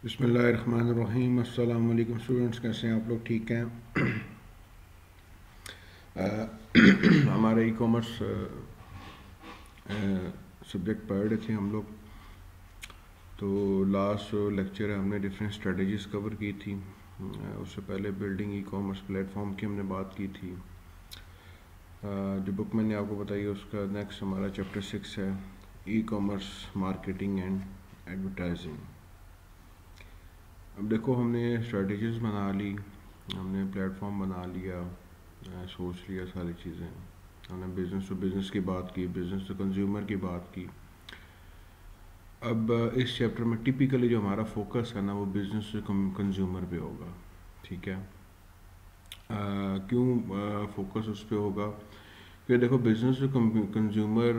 बिस्मिल्लाहिर्रहमानिर्रहीम। अस्सलाम वालेकुम स्टूडेंट्स, कैसे हैं आप लोग? ठीक हैं? हमारे ई कॉमर्स सब्जेक्ट पढ़ रहे थे हम लोग। तो लास्ट लेक्चर है हमने डिफरेंट स्ट्रेटजीज़ कवर की थी। उससे पहले बिल्डिंग ई कॉमर्स प्लेटफॉर्म की हमने बात की थी। जो बुक मैंने आपको बताई उसका नेक्स्ट हमारा चैप्टर 6 है, e commerce marketing and advertising. अब देखो, हमने स्ट्रेटजीज़ बना ली, हमने प्लेटफॉर्म बना लिया, सोच लिया सारी चीज़ें। हमने बिज़नेस टू बिज़नेस की बात की, बिज़नेस टू कंज्यूमर की बात की। अब इस चैप्टर में टिपिकली जो हमारा फोकस है ना, वो बिज़नेस टू कंज्यूमर पे होगा। ठीक है? क्यों फोकस उस पर होगा? कि देखो, business to consumer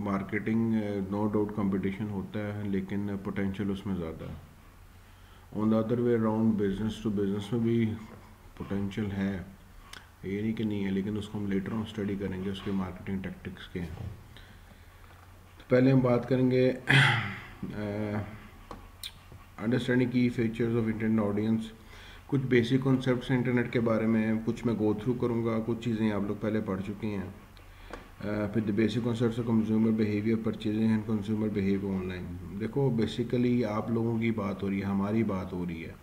marketing no doubt competition होता है, लेकिन पोटेंशियल उसमें ज़्यादा है। On the other way around business to business में भी पोटेंशियल है, ये नहीं कि नहीं है, लेकिन उसको हम लेटर ऑन स्टडी करेंगे, उसके मार्केटिंग टैक्टिक्स के हैं। तो पहले हम बात करेंगे अंडरस्टैंडिंग की फीचर्स ऑफ इंटरनेट ऑडियंस। कुछ बेसिक कॉन्सेप्ट्स इंटरनेट के बारे में, कुछ मैं गो थ्रू करूँगा, कुछ चीज़ें आप लोग पहले पढ़ चुके हैं। फिर the basic concepts of consumer behaviour, purchasing and consumer behaviour online. देखो, बेसिकली आप लोगों की बात हो रही है, हमारी बात हो रही है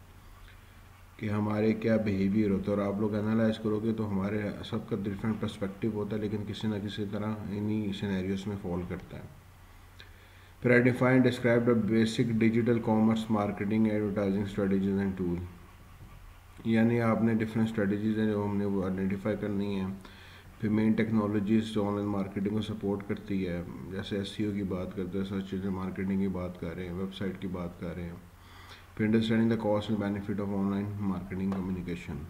कि हमारे क्या बिहेवियर होता है, और आप लोग एनालाइज करोगे तो हमारे सबका डिफरेंट पर्सपेक्टिव होता है, लेकिन किसी ना किसी तरह इन्हीं सिनेरियोस में फॉल करता है। फिर I define describe the basic digital commerce marketing advertising strategies and tool. यानी आपने डिफरेंट स्ट्रेटजीज हैं जो हमने वो आइडेंटिफाई करनी है। फिर मेन टेक्नोलॉजीज जो ऑनलाइन मार्केटिंग को सपोर्ट करती है, जैसे एसईओ की बात करते हैं, सर्च इंजन मार्केटिंग की बात कर रहे हैं, वेबसाइट की बात कर रहे हैं। फिर understanding the cost and benefit of online marketing communication,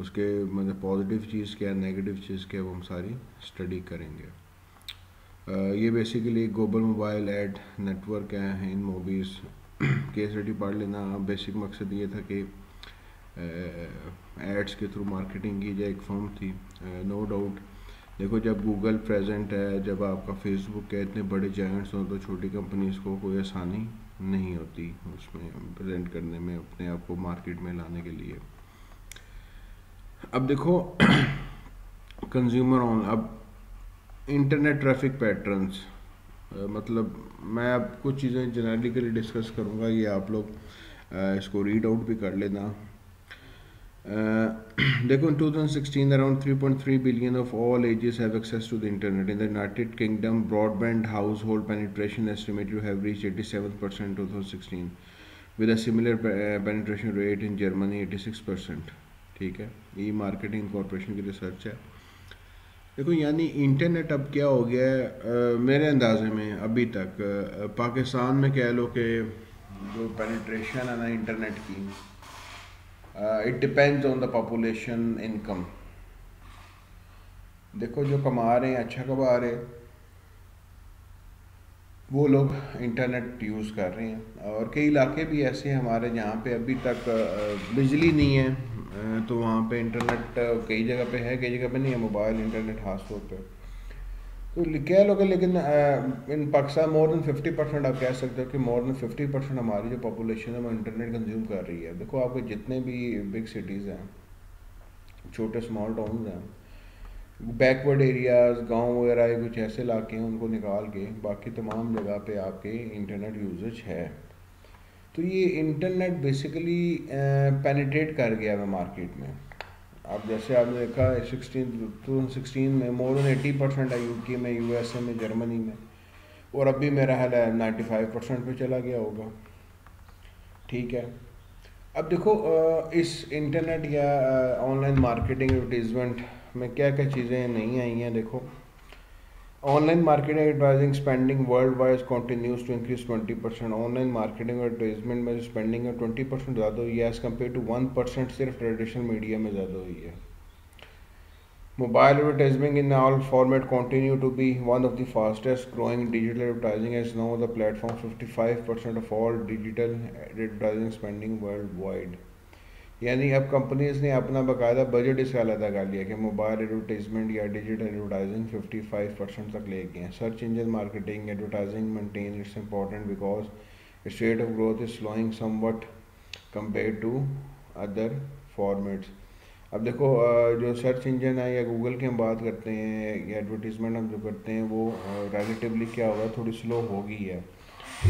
उसके मतलब पॉजिटिव चीज़ क्या है, नेगेटिव चीज़ क्या है, वो हम सारी स्टडी करेंगे। ये basically global mobile ad network है इन मूवीज़। केस स्टडी पढ़ लेना। बेसिक मकसद ये था कि एड्स के थ्रू मार्केटिंग की जाए। एक फर्म थी, नो डाउट। देखो, जब गूगल प्रेजेंट है, जब आपका फेसबुक है, इतने बड़े जायंट्स हों, तो छोटी कंपनीज को कोई आसानी नहीं होती उसमें प्रेजेंट करने में, अपने आप को मार्केट में लाने के लिए। अब देखो, कंज्यूमर ऑन, अब इंटरनेट ट्रैफिक पैटर्न्स, मतलब मैं अब कुछ चीज़ें जनरली डिस्कस करूँगा, ये आप लोग इसको रीड आउट भी कर लेना। देखो, in 2016 around 3.3 billion of all ages have access to the internet. In the United Kingdom, broadband household penetration estimated to have reached 87% in 2016, with a similar penetration rate in Germany 86%. ठीक है, ये marketing corporation की research है। देखो, यानी internet अब क्या हो गया है, मेरे अंदाजे में अभी तक पाकिस्तान में कह लो कि जो पेनिट्रेशन है ना इंटरनेट की, it depends on the population income. देखो, जो कमा रहे हैं, अच्छा कमा रहे हैं, वो लोग इंटरनेट यूज़ कर रहे हैं। और कई इलाके भी ऐसे हैं हमारे जहाँ पे अभी तक बिजली नहीं है, तो वहाँ पे इंटरनेट कई जगह पे है, कई जगह पे नहीं है, मोबाइल इंटरनेट खास तौर पे। तो कह लो कि, लेकिन इन पाकिस्तान मोर देन 50%, आप कह सकते हो कि मोर देन 50% हमारी जो पॉपुलेशन है वो इंटरनेट कंज्यूम कर रही है। देखो, आपके जितने भी बिग सिटीज़ हैं, छोटे स्मॉल टाउन्स हैं, बैकवर्ड एरियाज़, गांव वगैरह कुछ ऐसे इलाके हैं, उनको निकाल के बाकी तमाम जगह पे आपके इंटरनेट यूजेज है। तो ये इंटरनेट बेसिकली पेनिट्रेट कर गया है मार्केट में। अब जैसे आपने देखा 2016 में मोर देन 80% है यूके में, यूएसए में, जर्मनी में, और अभी मेरा ख्याल है 95% पे चला गया होगा। ठीक है। अब देखो, इस इंटरनेट या ऑनलाइन मार्केटिंग एडवर्टीजमेंट में क्या क्या चीज़ें नहीं आई हैं। देखो, online marketing advertising spending world wise continues to increase 20%। Online marketing advertisement में स्पेंडिंग है 20% ज़्यादा हुई है एज़ कम्पेयर टू 1% सिर्फ ट्रेडिशनल मीडिया में ज़्यादा हुई है। Mobile advertising in all format continue to be one of the fastest growing digital advertising, as now the platform 55% of all digital advertising spending worldwide। यानी अब कंपनीज ने अपना बाकायदा बजट इसका अलग कर लिया कि मोबाइल एडवर्टाइजमेंट या डिजिटल एडवर्टाइजिंग 55% तक ले गए हैं। Search engine marketing advertising maintain its important because its rate of growth is slowing somewhat compare to other formats. अब देखो जो सर्च इंजन है या गूगल की हम बात करते हैं या एडवर्टीज़मेंट हम जो करते हैं वो रिलेटिवली क्या हुआ है, थोड़ी स्लो हो गई है।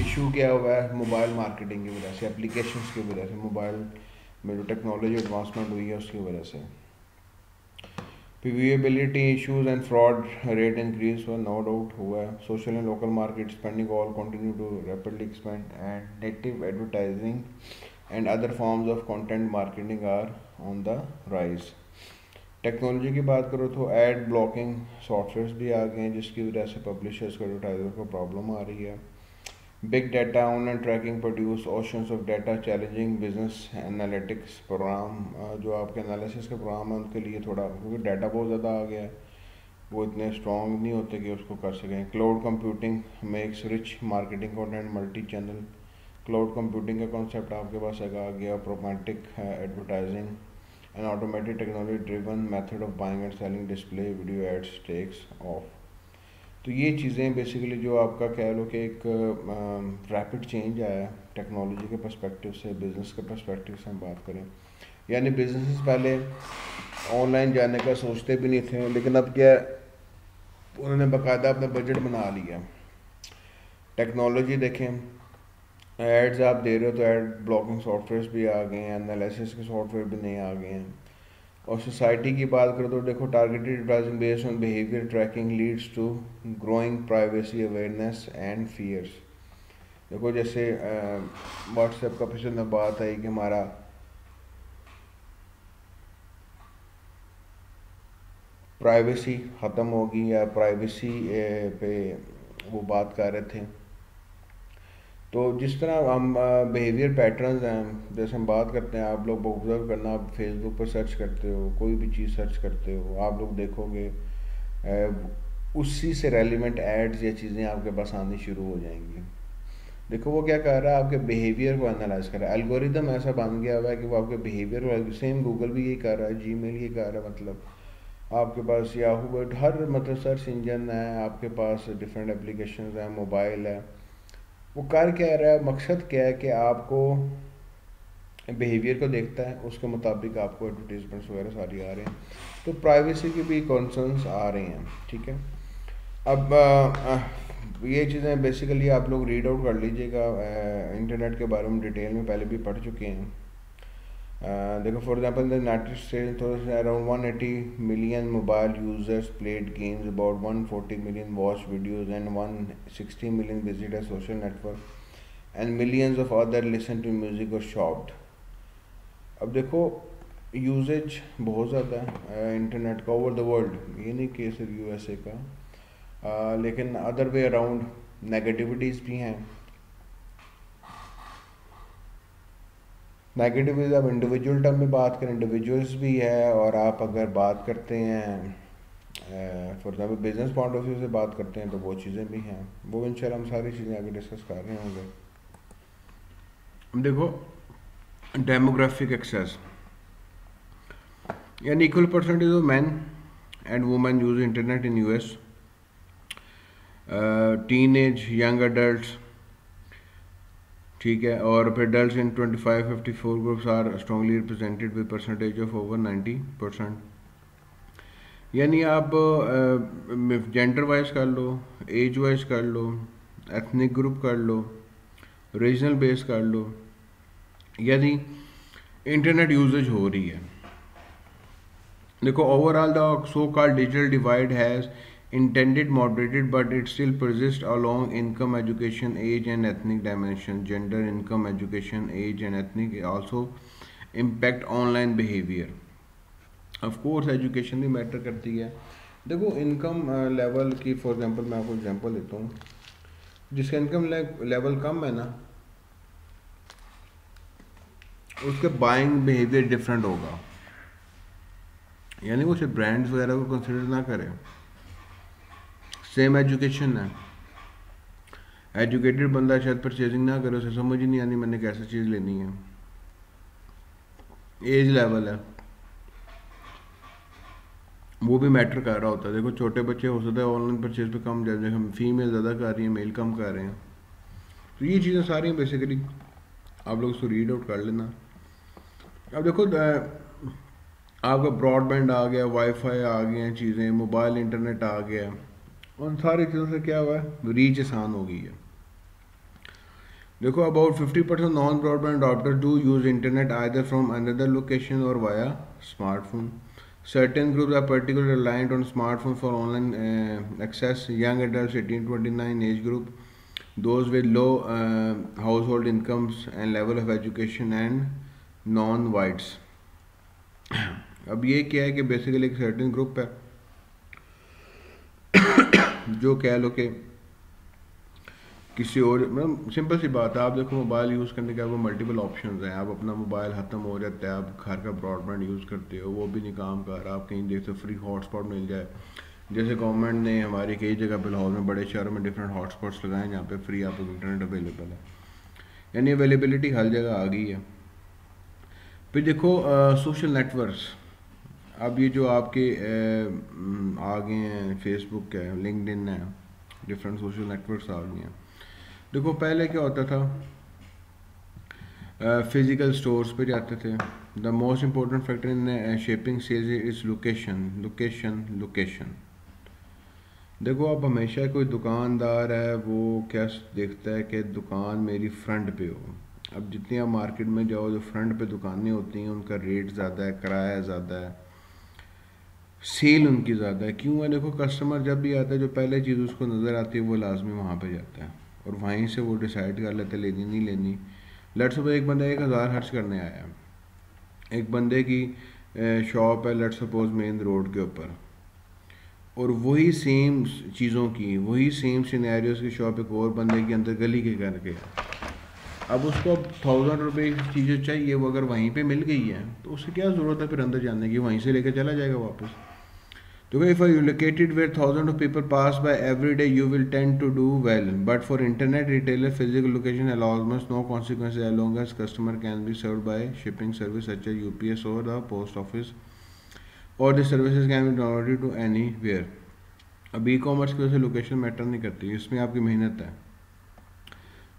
इशू क्या हुआ है, मोबाइल मार्केटिंग की वजह से, एप्लीकेशंस की वजह से, मोबाइल में जो टेक्नोलॉजी एडवांसमेंट हुई है उसकी वजह से। Viewability issues and fraud rate increase for no doubt हुआ है। Social and local market spending all continue to rapidly expand and native advertising and other forms of content marketing are on the rise। Technology की बात करो तो add blocking softwares भी आ गए हैं जिसकी वजह से पब्लिशर्स को एडवर्टाइजर को प्रॉब्लम आ रही है। Big data online tracking produce oceans of data challenging business analytics program, जो आपके एनालिसिस के प्रोग्राम हैं उनके लिए थोड़ा, क्योंकि डाटा बहुत ज़्यादा आ गया है, वो इतने स्ट्रॉन्ग नहीं होते कि उसको कर सकें। Cloud computing makes rich marketing content multi channel. Cloud computing का कॉन्सेप्ट आपके पास आ गया। Programmatic advertising and automated technology driven method of buying and selling display video ads takes off. तो ये चीज़ें बेसिकली जो आपका कह लो कि एक रैपिड चेंज आया है टेक्नोलॉजी के पर्सपेक्टिव से, बिज़नेस के पर्सपेक्टिव से हम बात करें, यानी बिजनेस पहले ऑनलाइन जाने का सोचते भी नहीं थे, लेकिन अब क्या उन्होंने बाकायदा अपना बजट बना लिया। टेक्नोलॉजी देखें, एड्स आप दे रहे हो तो एड ब्लॉकिंग सॉफ्टवेयर भी आ गए हैं, एनालिसिस के सॉफ्टवेयर भी नए आ गए हैं। और सोसाइटी की बात करो तो देखो targeted advertising based on behaviour tracking leads to growing privacy awareness and fears. देखो जैसे व्हाट्सएप का पिछले में बात आई कि हमारा प्राइवेसी ख़त्म होगी या प्राइवेसी पे वो बात कर रहे थे। तो जिस तरह हम बिहेवियर पैटर्न्स हैं, जैसे हम बात करते हैं, आप लोग ऑब्जर्व करना, आप फेसबुक पर सर्च करते हो, कोई भी चीज़ सर्च करते हो, आप लोग देखोगे उसी से रेलिवेंट एड्स या चीज़ें आपके पास आनी शुरू हो जाएंगी। देखो वो क्या कर रहा है, आपके बिहेवियर को एनालाइज कर रहा है। एल्गोरिदम ऐसा बन गया हुआ है कि वो आपके बिहेवियर को, सेम गूगल भी यही कर रहा है, जीमेल ये कर रहा है, मतलब आपके पास याहू बट हर मतलब सर्च इंजन है, आपके पास डिफरेंट एप्लीकेशन हैं, मोबाइल है, वो कर क्या रहा है, मकसद क्या है कि आपको बिहेवियर को देखता है, उसके मुताबिक आपको एडवर्टीजमेंट्स वगैरह सारी आ रहे हैं। तो प्राइवेसी की भी कंसर्न्स आ रहे हैं, ठीक है। अब ये चीज़ें बेसिकली आप लोग रीड आउट कर लीजिएगा, इंटरनेट के बारे में डिटेल में पहले भी पढ़ चुके हैं। देखो for example the United States around 180 million mobile users played games, about 140 million watch videos and 160 million visit a social network and millions of other listen to music और शॉप्ड। अब देखो यूजेज बहुत ज़्यादा है इंटरनेट का over the world, ये नहीं कि सिर्फ यूएसए का, लेकिन अदर वे अराउंड नेगेटिविटीज़ भी हैं। नेगेटिव अब इंडिविजुअल टर्म में बात करें, इंडिविजुअल्स भी है, और आप अगर बात करते हैं for example business point of view से बात करते हैं तो वो चीज़ें भी हैं, वो इंशाल्लाह हम सारी चीज़ें आगे डिस्कस कर रहे होंगे। देखो डेमोग्राफिक एक्सेस, यानी equal percentage of man and women use internet in US, teen age young adult, ठीक है, और फिर adults in 25-54 groups are strongly represented with percentage of over 90%। यानी आप जेंडर वाइज कर लो, एज वाइज कर लो, एथनिक ग्रुप कर लो, रीजनल बेस कर लो, यानी इंटरनेट यूजेज हो रही है। देखो overall the so called digital divide has intended moderated, but it still persists along income, education, age and ethnic dimension. Gender, income, education, age and ethnic also impact online behavior. Of course education भी matter करती है। देखो income level की for example मैं आपको example देता हूँ, जिसका इनकम लेवल कम है ना, उसके बाइंग बिहेवियर डिफरेंट होगा, यानी वो सिर्फ ब्रांड्स वगैरह को कंसिडर ना करें। सेम एजुकेशन है, एजुकेटेड बंदा शायद परचेजिंग ना करे, उसे समझ ही नहीं आनी मैंने कैसी चीज़ लेनी है। एज लेवल है, वो भी मैटर कर रहा होता है। देखो छोटे बच्चे हो सकता है ऑनलाइन परचेज पे कम, जैसे हम फीमेल ज़्यादा कर रही हैं, मेल कम कर रहे हैं, तो ये चीज़ें सारी बेसिकली आप लोग उसको रीड आउट कर लेना। अब देखो आपका ब्रॉडबैंड आ गया, वाईफाई आ गए हैं चीज़ें, मोबाइल इंटरनेट आ गया, उन सारी चीज़ों से क्या हुआ है, रीच आसान हो गई है। देखो about 50% non broadband adopters do use internet either from another location और via smartphone. Certain groups are particularly reliant on smartphone for online access. Young adults 18 to 29 age group, those with low household incomes and level of education and non-whites. अब ये क्या है कि basically एक certain group है जो कह लो कि किसी और, मतलब सिंपल सी बात है, आप देखो मोबाइल यूज़ करने के आपको मल्टीपल ऑप्शंस हैं। आप अपना मोबाइल ख़त्म हो जाता है, आप घर का ब्रॉडबैंड यूज़ करते हो, वो भी नहीं काम कर रहा, आप कहीं देखते हो फ्री हॉटस्पॉट मिल जाए। जैसे गवर्नमेंट ने हमारी कई जगह पे लाहौर में बड़े शहरों में डिफरेंट हॉटस्पॉट्स लगाए हैं जहाँ पे फ्री आपको इंटरनेट अवेलेबल है, यानी अवेलेबिलिटी हर जगह आ गई है। फिर देखो सोशल नेटवर्क्स, अब ये जो आपके आ गए हैं, फेसबुक है, लिंक्डइन है, डिफरेंट सोशल नेटवर्क्स आ गए हैं। देखो पहले क्या होता था, फिज़िकल स्टोर्स पे जाते थे। The most important factor in shaping sales is location location location. देखो आप हमेशा, कोई दुकानदार है वो क्या देखता है कि दुकान मेरी फ्रंट पे हो। अब जितनी आप मार्केट में जाओ, जो फ्रंट पे दुकानें होती हैं उनका रेट ज़्यादा है, किराया ज़्यादा है, सेल उनकी ज़्यादा है। क्यों है, देखो कस्टमर जब भी आता है जो पहले चीज़ उसको नज़र आती है वो लाजमी वहाँ पे जाता है और वहीं से वो डिसाइड कर लेते लेनी नहीं लेनी। लेट्स सपोज एक बंदा 1000 खर्च करने आया, एक बंदे की शॉप है लेट्स सपोज मेन रोड के ऊपर, और वही सेम चीज़ों की, वही सेम सिनेरियोस की शॉप एक और बंदे के अंदर गली के करके, अब उसको अब 1000 रुपये की चीज़ें चाहिए, वो अगर वहीं पे मिल गई है तो उससे क्या ज़रूरत है फिर अंदर जाने की, वहीं से लेकर चला जाएगा वापस। तो if you located where thousands of people pass by every day, you will tend to do well. But for internet retailer, physical location allows almost no consequences as long as customer can be served by shipping service such as UPS or the post office, or the services can be downloaded to anywhere. अब e commerce की वजह से location matter नहीं करती, इसमें आपकी मेहनत है।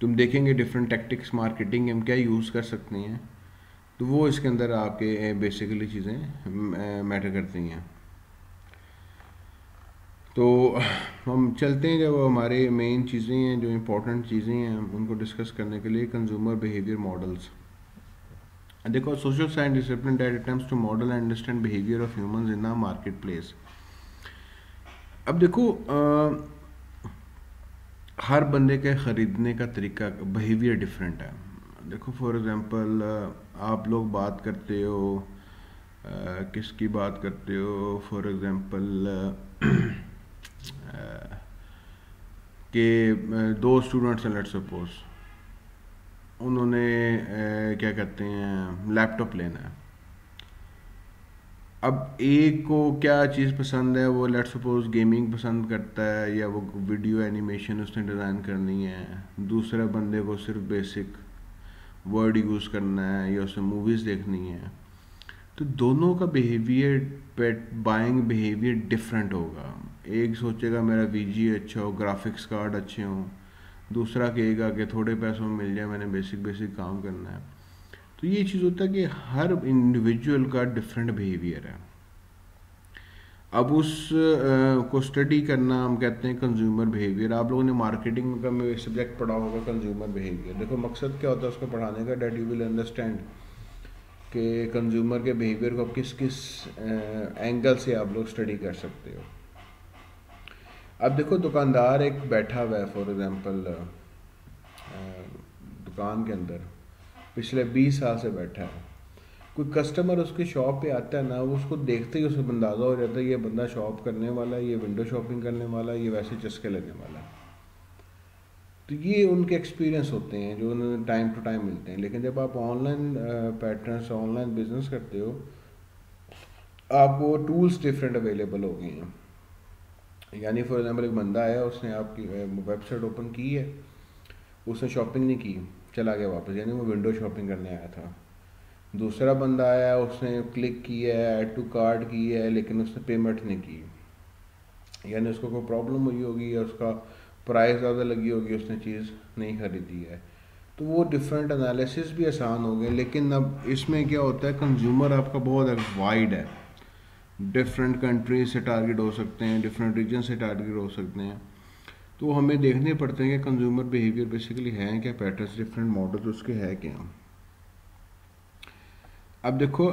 तुम देखेंगे डिफरेंट टैक्टिक्स मार्केटिंग हम क्या यूज़ कर सकते हैं, तो वो इसके अंदर आपके बेसिकली चीज़ें मैटर करती हैं। तो हम चलते हैं, जब हमारे मेन चीज़ें हैं, जो इम्पोर्टेंट चीज़ें हैं उनको डिस्कस करने के लिए, कंज्यूमर बिहेवियर मॉडल्स। देखो social science discipline that attempts to model and understand behaviour of humans in a market place. अब देखो हर बंदे के ख़रीदने का तरीका, बिहेवियर डिफरेंट है। देखो फॉर एग्ज़ाम्पल आप लोग बात करते हो, किसकी बात करते हो, फॉर एग्ज़ाम्पल कि दो स्टूडेंट्स हैं लेट्स सपोज, उन्होंने क्या कहते हैं लैपटॉप लेना है। अब एक को क्या चीज़ पसंद है, वो लेट्स सपोज गेमिंग पसंद करता है या वो वीडियो एनिमेशन उसने डिज़ाइन करनी है। दूसरे बंदे को सिर्फ बेसिक वर्ड यूज़ करना है या उसे मूवीज़ देखनी है। तो दोनों का बिहेवियर, पेट बाइंग बिहेवियर डिफरेंट होगा। एक सोचेगा मेरा वीजी अच्छा हो, ग्राफिक्स कार्ड अच्छे हों, दूसरा कहेगा कि थोड़े पैसों में मिल जाए, मैंने बेसिक काम करना है। तो ये चीज़ होता है कि हर इंडिविजुअल का डिफरेंट बिहेवियर है। अब उस को स्टडी करना हम कहते हैं कंज्यूमर बिहेवियर। आप लोगों ने मार्केटिंग का में सब्जेक्ट पढ़ा होगा कंज्यूमर बिहेवियर। देखो मकसद क्या होता है उसको पढ़ाने का, डेट यू विल अंडरस्टैंड कि कंज्यूमर के बिहेवियर को आप किस किस एंगल से आप लोग स्टडी कर सकते हो। अब देखो दुकानदार एक बैठा हुआ है फॉर एग्ज़ाम्पल दुकान के अंदर, पिछले 20 साल से बैठा है। कोई कस्टमर उसकी शॉप पे आता है ना, वो उसको देखते ही उसे अंदाज़ा हो जाता है ये बंदा शॉप करने वाला है, ये विंडो शॉपिंग करने वाला है, ये वैसे चस्के लगने वाला है। तो ये उनके एक्सपीरियंस होते हैं जो उन्हें टाइम टू टाइम मिलते हैं। लेकिन जब आप ऑनलाइन पैटर्न से ऑनलाइन बिजनेस करते हो, आपको टूल्स डिफरेंट अवेलेबल हो गए हैं। यानी फॉर एग्जांपल एक बंदा आया, उसने आपकी वेबसाइट ओपन की है, उसने शॉपिंग नहीं की, चला गया वापस, यानी वो विंडो शॉपिंग करने आया था। दूसरा बंदा आया, उसने क्लिक किया है, ऐड टू कार्ट की है, लेकिन उसने पेमेंट नहीं की, यानी उसको कोई प्रॉब्लम हुई होगी या उसका प्राइस ज़्यादा लगी होगी, उसने चीज़ नहीं ख़रीदी है। तो वो डिफरेंट एनालिसिस भी आसान हो गए। लेकिन अब इसमें क्या होता है, कंज्यूमर आपका बहुत वाइड है, डिफरेंट कंट्रीज से टारगेट हो सकते हैं, डिफरेंट रीजन से टारगेट हो सकते हैं। तो हमें देखने पड़ते हैं कि कंज्यूमर बिहेवियर बेसिकली है क्या, पैटर्न्स डिफरेंट मॉडल्स उसके है क्या। अब देखो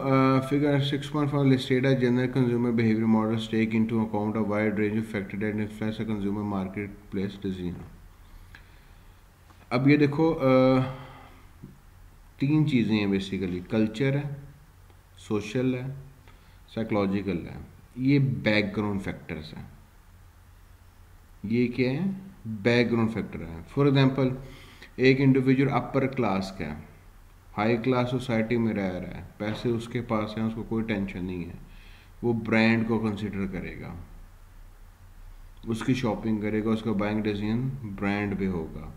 फिगर 6.5 लिस्टेड है general consumer behaviour models take into account a wide range of factor that influence a consumer market place decision. अब ये देखो तीन चीज़ें हैं बेसिकली, कल्चर है, सोशल है, साइकोलॉजिकल है। ये बैकग्राउंड फैक्टर्स हैं। ये क्या है, बैकग्राउंड फैक्टर है। फॉर एग्जांपल एक इंडिविजुअल अपर क्लास का है, हाई क्लास सोसाइटी में रह रहा है, पैसे उसके पास हैं, उसको कोई टेंशन नहीं है, वो ब्रांड को कंसिडर करेगा, उसकी शॉपिंग करेगा, उसका बाइंग डिसीजन ब्रांड पे होगा।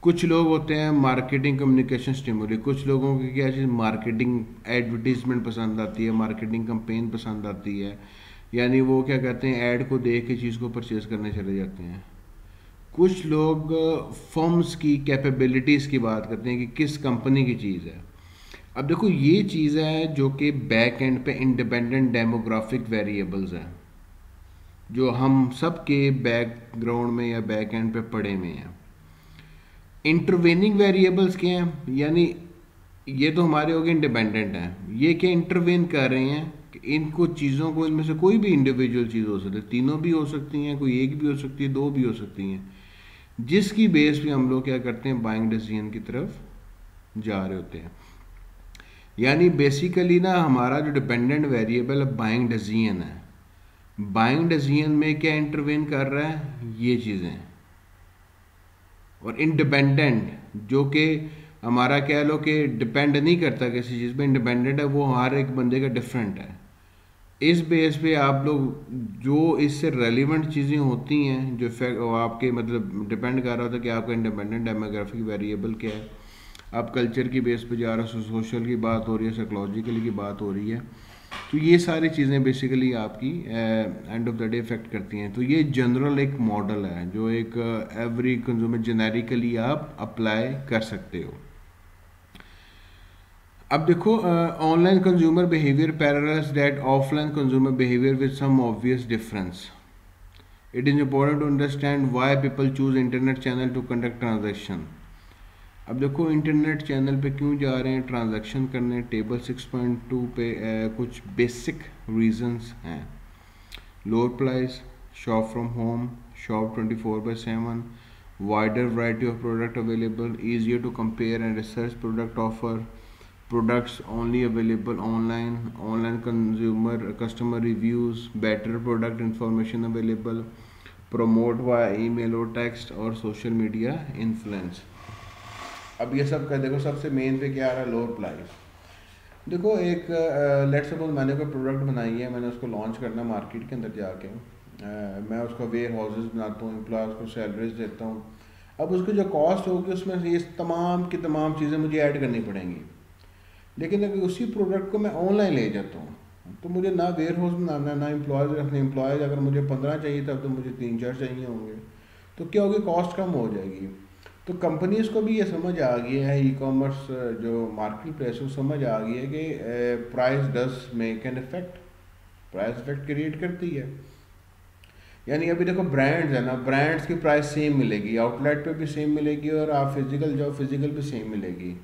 कुछ लोग होते हैं मार्केटिंग कम्युनिकेशन स्टिमुली, कुछ लोगों की क्या चीज़ मार्केटिंग एडवर्टीजमेंट पसंद आती है, मार्केटिंग कंपेन पसंद आती है, यानी वो क्या कहते हैं ऐड को देख के चीज़ को परचेज करने चले जाते हैं। कुछ लोग फर्म्स की कैपेबिलिटीज़ की बात करते हैं कि किस कंपनी की चीज़ है। अब देखो ये चीज़ है जो कि बैक एंड पे इंडिपेंडेंट डेमोग्राफिक वेरिएबल्स हैं, जो हम सब के बैकग्राउंड में या बैक एंड पे पड़े हुए हैं। इंटरवेनिंग वेरिएबल्स क्या हैं, यानी ये तो हमारे हो गए इंडिपेंडेंट हैं, ये क्या इंटरवेन कर रहे हैं कि इनको चीज़ों को, इनमें से कोई भी इंडिविजुअल चीज़ हो सकती है, तीनों भी हो सकती हैं, कोई एक भी हो सकती है, दो भी हो सकती हैं, जिसकी बेस पे हम लोग क्या करते हैं बाइंग डिसीजन की तरफ जा रहे होते हैं। यानी बेसिकली ना हमारा जो डिपेंडेंट वेरिएबल है बाइंग डिसीजन है, बाइंग डिसीजन में क्या इंटरवेन कर रहा है, ये चीज़ें। और इंडिपेंडेंट जो कि हमारा कह लो कि डिपेंड नहीं करता किसी चीज़ पे, इंडिपेंडेंट है, वो हर एक बंदे का डिफरेंट है। इस बेस पे आप लोग जो इससे रेलिवेंट चीज़ें होती हैं जो आपके मतलब डिपेंड कर रहा होता है कि आपका इंडिपेंडेंट डेमोग्राफिक वेरिएबल क्या है, आप कल्चर की बेस पे जा रहे हो, सोशल की बात हो रही है, साइकोलॉजिकल की बात हो रही है। तो ये सारी चीज़ें बेसिकली आपकी end of the day effect करती हैं। तो ये जनरल एक मॉडल है जो एक एवरी कंज्यूमर जेनेरिकली आप अप्लाई कर सकते हो। अब देखो online consumer behaviour parallels that offline consumer behaviour with some obvious difference. It is important to understand why people choose internet channel to conduct transaction. अब देखो इंटरनेट चैनल पे क्यों जा रहे हैं ट्रांजैक्शन करने, टेबल 6.2 पे कुछ बेसिक रीजंस हैं। Lower price, shop from home, shop 24/7, wider variety of product available, easier to compare and research product offer, products only available online, online customer reviews, better product information available, promote via email or text और social media influence। अब ये सब का देखो सबसे main पे क्या आ रहा है, लोअर प्राइस। देखो एक लेट्स सपोज मैंने कोई प्रोडक्ट बनाई है, मैंने उसको लॉन्च करना मार्केट के अंदर जाके, मैं उसका वेयर हाउसेज बनाता हूँ, एम्प्लॉयज़ को सैलरीज देता हूँ। अब उसकी जो कॉस्ट होगी उसमें ये तमाम की तमाम चीज़ें मुझे ऐड करनी पड़ेंगी। लेकिन अगर उसी प्रोडक्ट को मैं ऑनलाइन ले जाता हूँ तो मुझे ना वेयर हाउस बनाना, ना एम्प्लॉयज़ रखने, एम्प्लॉयज़ अगर मुझे 15 चाहिए था तो मुझे 3-4 चाहिए होंगे, तो क्या होगी, कॉस्ट कम हो जाएगी। तो कंपनीज़ को भी ये समझ आ गई है, ई कॉमर्स जो मार्केट प्लेस है समझ आ गई है कि price does make an effect, price effect create करती है। यानी अभी देखो ब्रांड्स है ना, ब्रांड्स की प्राइस सेम मिलेगी, आउटलेट पे भी सेम मिलेगी और आप फिजिकल जाओ फिजिकल भी सेम मिलेगी।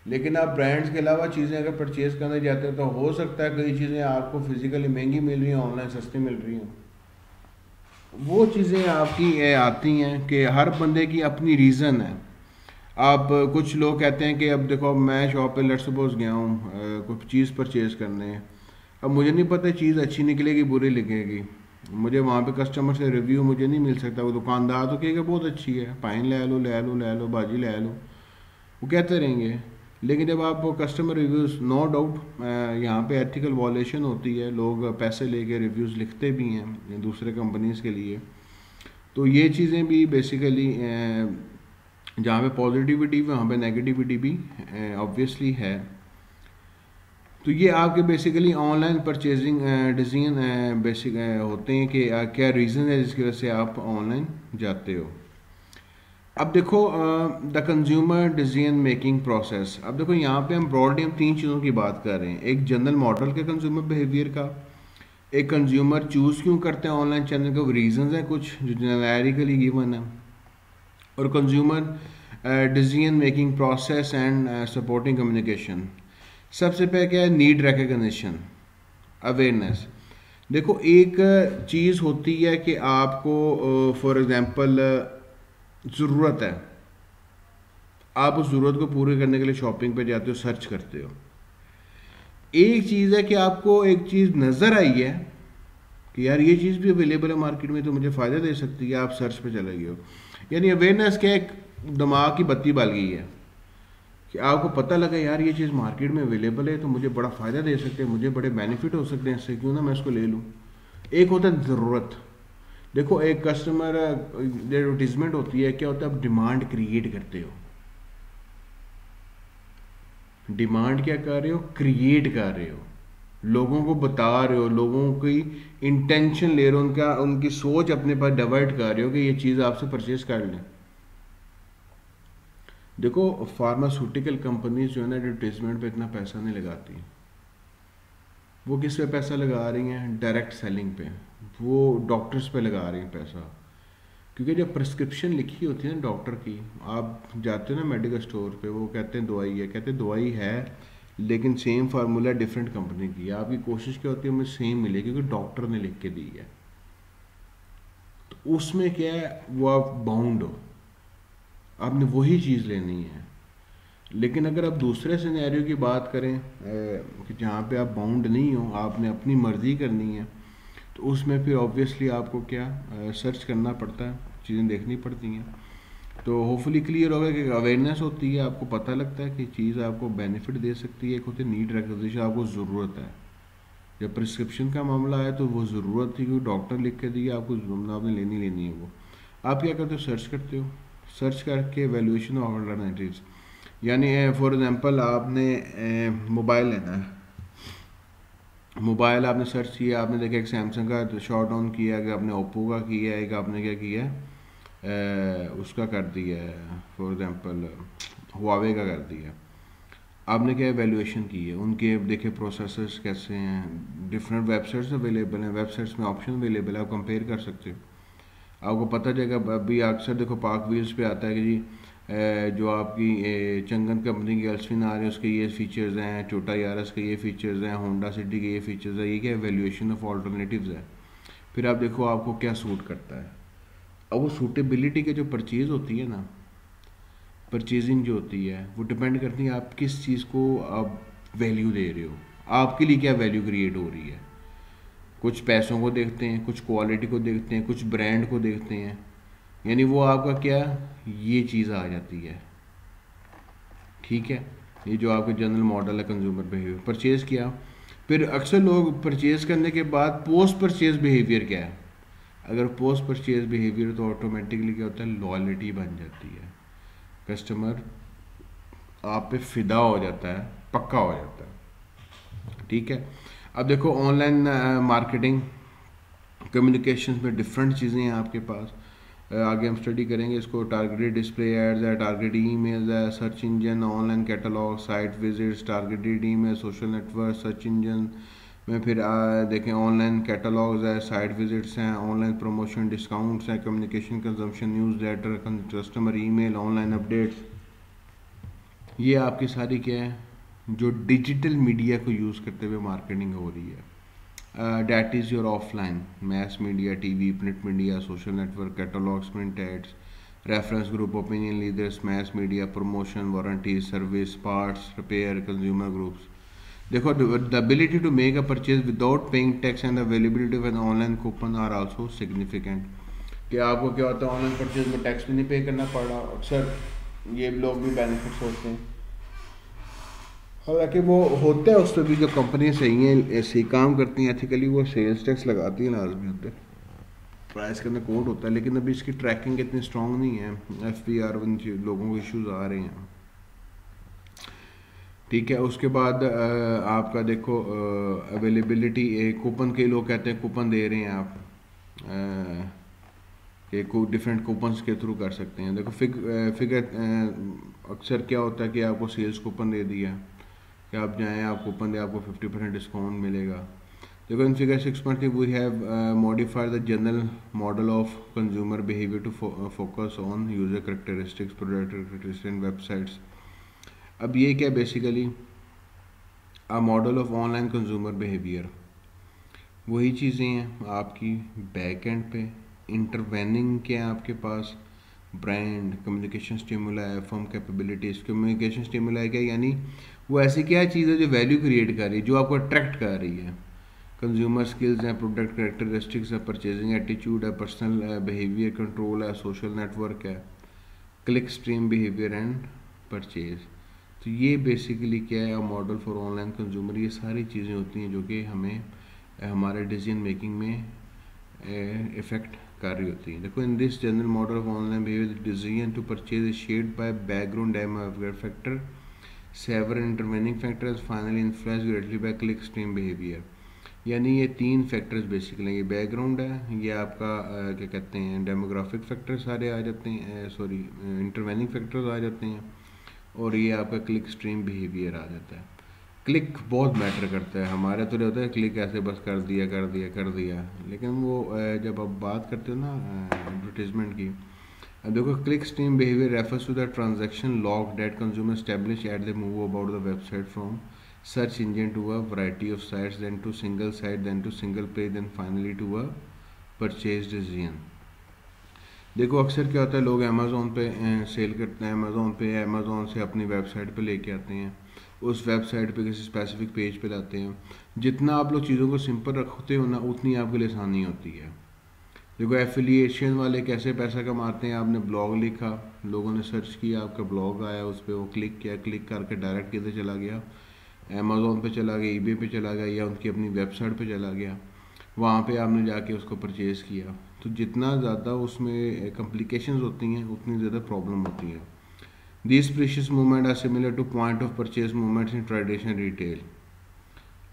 लेकिन आप ब्रांड्स के अलावा चीज़ें अगर परचेज़ करने जाते हो तो हो सकता है कई चीज़ें आपको फिजिकली महंगी मिल रही हैं, ऑनलाइन सस्ती मिल रही हैं। वो चीज़ें आपकी आती हैं कि हर बंदे की अपनी रीज़न है। आप कुछ लोग कहते हैं कि अब देखो मैं शॉप पे लेट सपोज गया हूँ कुछ चीज़ परचेज़ करने, अब मुझे नहीं पता चीज़ अच्छी निकलेगी बुरी लिखेगी, मुझे वहाँ पे कस्टमर से रिव्यू मुझे नहीं मिल सकता। वो दुकानदार तो कहेगा बहुत अच्छी है, पाइन ले लो ले लो ले लो, बाजी ले लो, वो कहते रहेंगे। लेकिन जब आप कस्टमर रिव्यूज़, नो डाउट यहाँ पे एथिकल वॉलेशन होती है, लोग पैसे लेके रिव्यूज़ लिखते भी हैं दूसरे कंपनीज़ के लिए। तो ये चीज़ें भी बेसिकली जहाँ पे पॉजिटिविटी वहाँ पे नेगेटिविटी भी ऑब्वियसली है। तो ये आपके basically online purchasing decision basic होते हैं कि क्या रीज़न है जिसकी वजह से आप ऑनलाइन जाते हो। अब देखो the consumer decision making process. अब देखो यहाँ पे हम ब्रॉडली हम तीन चीज़ों की बात कर रहे हैं। एक जनरल मॉडल के कंज्यूमर बिहेवियर का, एक कंज्यूमर चूज़ क्यों करते हैं ऑनलाइन चैनल के रीजंस हैं कुछ जो जेनेरिकली गिवन है, और consumer decision making process and supporting communication. सबसे पहले क्या है, नीड रिकग्निशन, अवेयरनेस। देखो एक चीज़ होती है कि आपको फॉर एग्जांपल ज़रूरत है, आप उस ज़रूरत को पूरे करने के लिए शॉपिंग पे जाते हो, सर्च करते हो। एक चीज़ है कि आपको एक चीज़ नज़र आई है कि यार ये चीज़ भी अवेलेबल है मार्केट में तो मुझे फ़ायदा दे सकती है, आप सर्च पे चले गए हो। यानी अवेयरनेस क्या, एक दिमाग की बत्ती बल गई है कि आपको पता लगा यार ये चीज़ मार्केट में अवेलेबल है तो मुझे बड़ा फ़ायदा दे सकते हैं, मुझे बड़े बेनिफिट हो सकते हैं इससे, क्यों ना मैं इसको ले लूँ। एक होता है ज़रूरत। देखो एक कस्टमर एडवर्टीजमेंट होती है, क्या होता है, आप डिमांड क्रिएट करते हो। डिमांड क्या कर रहे हो, क्रिएट कर रहे हो, लोगों को बता रहे हो, लोगों की इंटेंशन ले रहे हो, उनकी सोच अपने पास डाइवर्ट कर रहे हो कि ये चीज़ आपसे परचेज कर लें। देखो फार्मास्यूटिकल कंपनीज जो है ना एडवर्टीजमेंट पे इतना पैसा नहीं लगाती, वो किस पे पैसा लगा रही हैं, डायरेक्ट सेलिंग पे, वो डॉक्टर्स पे लगा रही हैं पैसा। क्योंकि जब प्रिस्क्रिप्शन लिखी होती है ना डॉक्टर की, आप जाते हो ना मेडिकल स्टोर पे, वो कहते हैं दवाई है, कहते हैं दवाई है लेकिन सेम फार्मूला डिफरेंट कंपनी की है। आपकी कोशिश क्या होती है हमें सेम मिले क्योंकि डॉक्टर ने लिख के दी है। तो उसमें क्या है, वो आप बाउंड हो, आपने वही चीज़ लेनी है। लेकिन अगर आप दूसरे सिनेरियो की बात करें कि जहाँ पे आप बाउंड नहीं हो, आपने अपनी मर्ज़ी करनी है, तो उसमें फिर ऑब्वियसली आपको क्या सर्च करना पड़ता है, चीज़ें देखनी पड़ती हैं। तो होपफुली क्लियर होगा कि अवेयरनेस होती है, आपको पता लगता है कि चीज़ आपको बेनिफिट दे सकती है। एक होती है नीड रिकग्निशन, आपको ज़रूरत है। जब प्रिस्क्रिप्शन का मामला आया तो वो ज़रूरत थी क्योंकि डॉक्टर लिख के दिया, आपको आपने लेनी है वो। आप क्या करते हो, सर्च करते हो, सर्च करके वैल्यूएशन ऑफ अल्टरनेटिव्स। यानी फॉर एग्जांपल आपने मोबाइल लेना है, मोबाइल आपने सर्च किया, आपने देखा एक सैमसंग का शॉट ऑन किया, कि आपने ओप्पो का किया, एक आपने क्या किया उसका कर दिया है, फॉर एग्जांपल हुआवे का कर दिया। आपने क्या वैल्यूएशन की है, उनके देखे प्रोसेसर्स कैसे हैं, डिफरेंट वेबसाइट्स अवेलेबल हैं, वेबसाइट्स में ऑप्शन अवेलेबल है, आप कंपेयर कर सकते हो। आपको पता चलेगा। अभी अक्सर देखो पाक व्हील्स पे आता है कि जी जो आपकी चंगन कंपनी की अल्सफिन आ रही है उसके ये फीचर्स हैं, टोयोटा यारिस के ये फीचर्स हैं, होंडा सिटी के ये फीचर्स हैं। ये क्या वैल्यूएशन ऑफ ऑल्टरनेटिव्स है। फिर आप देखो आपको क्या सूट करता है। अब वो सूटेबिलिटी के जो परचेज़ होती है ना, परचेजिंग जो होती है वो डिपेंड करती है आप किस चीज़ को आप वैल्यू दे रहे हो, आपके लिए क्या वैल्यू क्रिएट हो रही है। कुछ पैसों को देखते हैं, कुछ क्वालिटी को देखते हैं, कुछ ब्रांड को देखते हैं, यानी वो आपका क्या ये चीज़ आ जाती है। ठीक है, ये जो आपका जनरल मॉडल है कंज्यूमर बिहेवियर। परचेज़ किया, फिर अक्सर लोग परचेज़ करने के बाद पोस्ट परचेज़ बिहेवियर क्या है। अगर पोस्ट परचेज़ बिहेवियर तो ऑटोमेटिकली क्या होता है, लॉयल्टी बन जाती है, कस्टमर आप पे फिदा हो जाता है, पक्का हो जाता है। ठीक है, अब देखो ऑनलाइन मार्केटिंग कम्युनिकेशन में डिफरेंट चीज़ें हैं आपके पास। आगे हम स्टडी करेंगे इसको। टारगेटेड डिस्प्ले एड्स है, टारगेटेड ईमेल्स है, search engine, online catalogue, site visits, targeted email, social network, search engine में फिर देखें ऑनलाइन कैटलॉग्स है, साइट विजिट्स हैं, ऑनलाइन प्रमोशन, डिस्काउंट्स हैं, communication consumption, newsletter, customer email, online updates. ये आपकी सारी क्या है जो डिजिटल मीडिया को यूज़ करते हुए मार्केटिंग हो रही है। That is your offline mass media, TV, print media, social network, catalogs, print ads, reference group, opinion leaders, mass media, promotion, warranty, service, parts, repair, consumer groups. देखो the ability to make a purchase without paying tax and availability of an online coupon are also significant. कि आपको क्या होता है online purchase में tax भी नहीं पे करना पड़ रहा। अक्सर ये लोग भी बेनिफिट्स होते हैं, हालांकि वो होता है उस पर भी जो कंपनी सही है, ऐसे ही काम करती हैं एथिकली, वो सेल्स टैक्स लगाती है, लाजमी होते हैं, प्राइस के अंदर कोड होता है। लेकिन अभी इसकी ट्रैकिंग इतनी स्ट्रॉन्ग नहीं है, FPR लोगों को इश्यूज आ रहे हैं। ठीक है। उसके बाद आपका देखो अवेलेबिलिटी, कूपन के लोग कहते हैं कूपन दे रहे हैं आप, कि को डिफरेंट कूपन्स के थ्रू कर सकते हैं। देखो फिगर अक्सर क्या होता है कि आपको सेल्स कूपन दे दिया कि आप जाएं, आप कूपन दे, आपको 50% डिस्काउंट मिलेगा। देखो in figure 6.3 we have modified the general model of consumer behaviour to focus on user characteristics, product characteristics and websites. अब ये क्या basically a model of online consumer behaviour, वही चीज़ें हैं आपकी बैक एंड पे। इंटरवेनिंग के हैं आपके पास brand, communication stimuli, firm capabilities. Communication stimuli क्या, यानी वो ऐसी क्या चीज़ है जो वैल्यू क्रिएट कर रही है, जो आपको अट्रैक्ट कर रही है। कंज्यूमर स्किल्स हैं, प्रोडक्ट करेक्टरिस्टिक्स है, परचेजिंग एटीट्यूड है, पर्सनल बिहेवियर कंट्रोल है, सोशल नेटवर्क है, click stream behaviour and purchase. तो ये बेसिकली क्या है, मॉडल फॉर ऑनलाइन कंज्यूमर। ये सारी चीज़ें होती हैं जो कि हमें हमारे डिसीजन मेकिंग में इफ़ेक्ट कर रही होती हैं। देखो in this general model of online behaviour decision to purchase is shaped by background demographic factor, several intervening factors, finally influenced greatly by click stream behaviour. यानी ये 3 फैक्टर्स बेसिकली, ये background है, ये आपका क्या कहते हैं डेमोग्राफिक फैक्टर सारे आ जाते हैं, सॉरी इंटरवेनिंग फैक्टर्स आ जाते हैं, और ये आपका क्लिक स्ट्रीम बिहेवियर आ जाता है। क्लिक बहुत मैटर करता है। हमारे तो होता है क्लिक ऐसे बस कर दिया कर दिया कर दिया, लेकिन वो जब आप बात करते हो ना एडवर्टीजमेंट की, अब देखो click stream behaviour refers to the transaction log that consumer establish at the move about the website from search engine to a variety of sites, then to single site, then to single page, then finally to a purchase decision. देखो अक्सर क्या होता है, लोग Amazon पे cell करते हैं, Amazon पे, अमेज़ोन से अपनी वेबसाइट पे लेके आते हैं, उस वेबसाइट पे किसी स्पेसिफिक पेज पे लाते हैं। जितना आप लोग चीज़ों को सिंपल रखते हो ना, उतनी आपके लिए आसानी होती है। देखो एफिलिएशन वाले कैसे पैसा कमाते हैं, आपने ब्लॉग लिखा, लोगों ने सर्च किया, आपका ब्लॉग आया, उस पर वो क्लिक किया, क्लिक करके डायरेक्ट किधर चला गया, अमेज़ोन पे चला गया, ईबे पे चला गया, या उनकी अपनी वेबसाइट पे चला गया, वहाँ पे आपने जाके उसको परचेज़ किया। तो जितना ज़्यादा उसमें कॉम्प्लिकेशंस होती हैं, उतनी ज़्यादा प्रॉब्लम होती है। These precious movements are similar to point of purchase movements in traditional retail.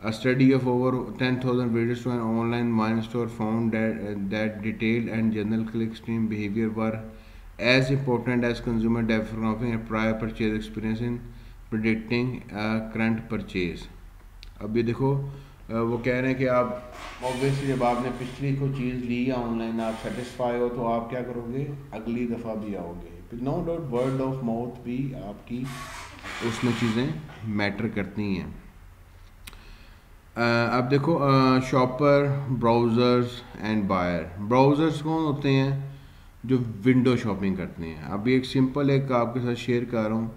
A study of over 10,000 visitors to an online wine store found that detailed and general click-stream behavior were as important as consumer demographics and prior purchase experience in predicting a current purchase. अब ये देखो वो कह रहे हैं कि आप obviously जब आपने पिछली कोई चीज़ ली या ऑनलाइन आप सेटिस्फाई हो, तो आप क्या करोगे, अगली दफ़ा भी आओगे। No doubt word of mouth भी आपकी उसमें चीज़ें मैटर करती हैं। अब देखो shopper, browsers and buyer. Browsers कौन होते हैं, जो विंडो शॉपिंग करते हैं। अभी एक सिंपल एक आपके साथ शेयर कर रहा हूँ,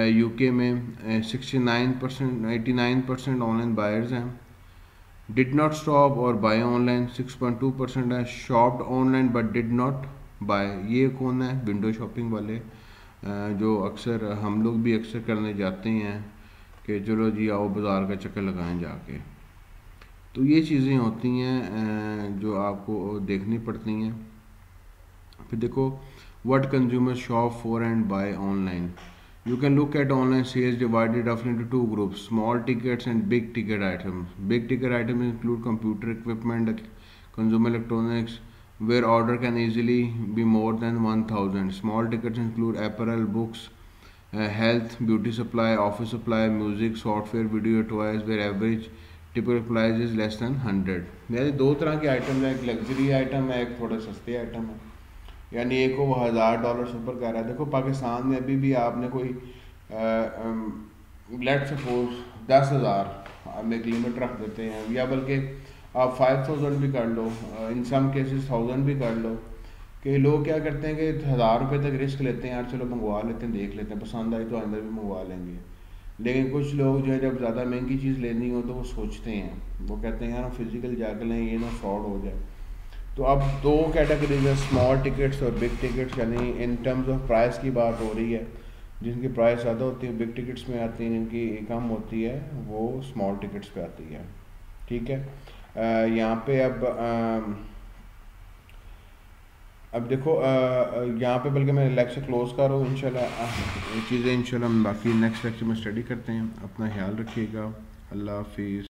यूके में 69% 89% ऑनलाइन बायर्स हैं। डिड नॉट शॉप और बाय ऑनलाइन 6.2% है। Shopped online but did not buy. ये कौन है, विंडो शॉपिंग वाले, जो अक्सर हम लोग भी अक्सर करने जाते हैं कि चलो जी आओ बाज़ार का चक्कर लगाएं जाके। तो ये चीज़ें होती हैं जो आपको देखनी पड़ती हैं। फिर देखो what consumer shop for and buy online. You can look at online sales divided roughly into 2 groups, small tickets and big ticket items. Big ticket items include computer equipment, consumer electronics, where order can easily be more than 1,000. Small tickets include apparel, books, health, beauty supply, office supply, music, software, video, toys, where average typical price is less than 100. यानी 2 तरह के item है, एक luxury item है, एक थोड़े सस्ते item है। यानी एक को वो $1000 से ऊपर कर रहा है। देखो पाकिस्तान में अभी भी आपने कोई लेट सपोज 10,000 हम एक लिमिट रख देते हैं, या बल्कि आप 5,000 भी कर लो, इन सम केसेस 1000 भी कर लो। कि लोग क्या करते हैं कि 1000 रुपये तक रिस्क लेते हैं, यार चलो मंगवा लेते हैं, देख लेते हैं, पसंद आई तो अंदर भी मंगवा लेंगे। लेकिन कुछ लोग जो है जब ज़्यादा महंगी चीज़ लेनी हो तो वो सोचते हैं, वो कहते हैं यार फिजिकल जाकर लें, ये ना फ्रॉड हो जाए। तो अब 2 कैटेगरीज है, स्मॉल टिकट्स और बिग टिकट्स। यानी इन टर्म्स ऑफ प्राइस की बात हो रही है, जिनकी प्राइस ज़्यादा होती है बिग टिकट्स में आती है, जिनकी कम होती है वो स्मॉल टिकट्स पे आती है। ठीक है, यहाँ पे अब अब देखो यहाँ पे बल्कि मैं लेक्चर क्लोज कर रहा हूँ। इंशाल्लाह चीज़ें इंशाल्लाह हम बाकी नेक्स्ट लेक्चर में स्टडी करते हैं। अपना ख्याल रखिएगा। अल्लाह हाफिज़।